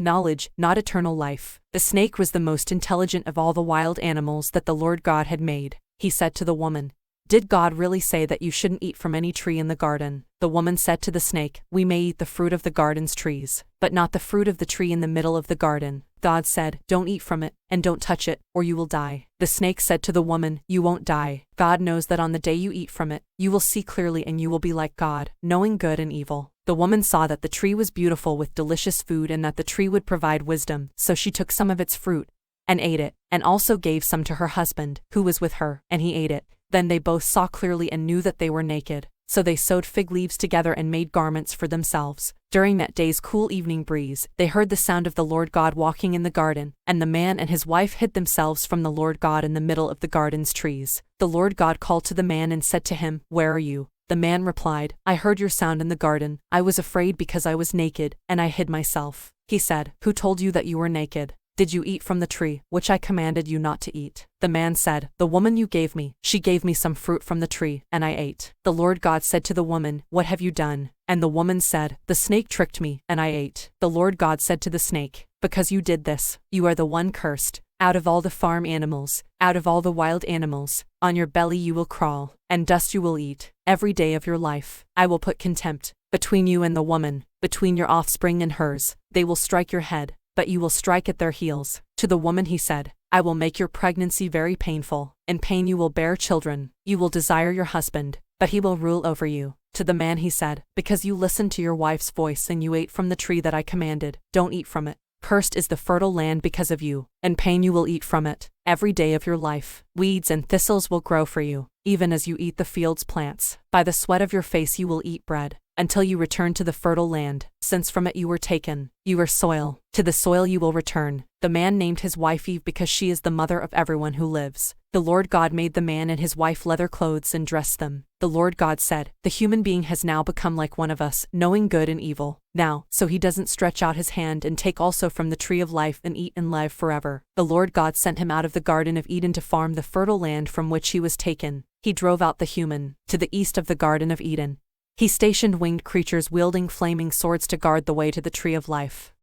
knowledge, not eternal life. The snake was the most intelligent of all the wild animals that the Lord God had made. He said to the woman, "Did God really say that you shouldn't eat from any tree in the garden?" The woman said to the snake, "We may eat the fruit of the garden's trees, but not the fruit of the tree in the middle of the garden." God said, "Don't eat from it, and don't touch it, or you will die." The snake said to the woman, "You won't die. God knows that on the day you eat from it, you will see clearly and you will be like God, knowing good and evil." The woman saw that the tree was beautiful with delicious food and that the tree would provide wisdom, so she took some of its fruit and ate it, and also gave some to her husband, who was with her, and he ate it. Then they both saw clearly and knew that they were naked. So they sewed fig leaves together and made garments for themselves. During that day's cool evening breeze, they heard the sound of the Lord God walking in the garden, and the man and his wife hid themselves from the Lord God in the middle of the garden's trees. The Lord God called to the man and said to him, "Where are you?" The man replied, "I heard your sound in the garden. I was afraid because I was naked, and I hid myself." He said, "Who told you that you were naked? Did you eat from the tree, which I commanded you not to eat?" The man said, "The woman you gave me, she gave me some fruit from the tree, and I ate." The Lord God said to the woman, "What have you done?" And the woman said, "The snake tricked me, and I ate." The Lord God said to the snake, "Because you did this, you are the one cursed. Out of all the farm animals, out of all the wild animals, on your belly you will crawl, and dust you will eat, every day of your life. I will put contempt between you and the woman, between your offspring and hers. They will strike your head, but you will strike at their heels." To the woman he said, "I will make your pregnancy very painful. In pain you will bear children. You will desire your husband, but he will rule over you." To the man he said, "Because you listened to your wife's voice and you ate from the tree that I commanded, don't eat from it. Cursed is the fertile land because of you. In pain you will eat from it, every day of your life. Weeds and thistles will grow for you, even as you eat the field's plants. By the sweat of your face you will eat bread, until you return to the fertile land, since from it you were taken. You are soil, to the soil you will return." The man named his wife Eve because she is the mother of everyone who lives. The Lord God made the man and his wife leather clothes and dressed them. The Lord God said, "The human being has now become like one of us, knowing good and evil. Now, so he doesn't stretch out his hand and take also from the tree of life and eat and live forever." The Lord God sent him out of the Garden of Eden to farm the fertile land from which he was taken. He drove out the human to the east of the Garden of Eden. He stationed winged creatures wielding flaming swords to guard the way to the tree of life.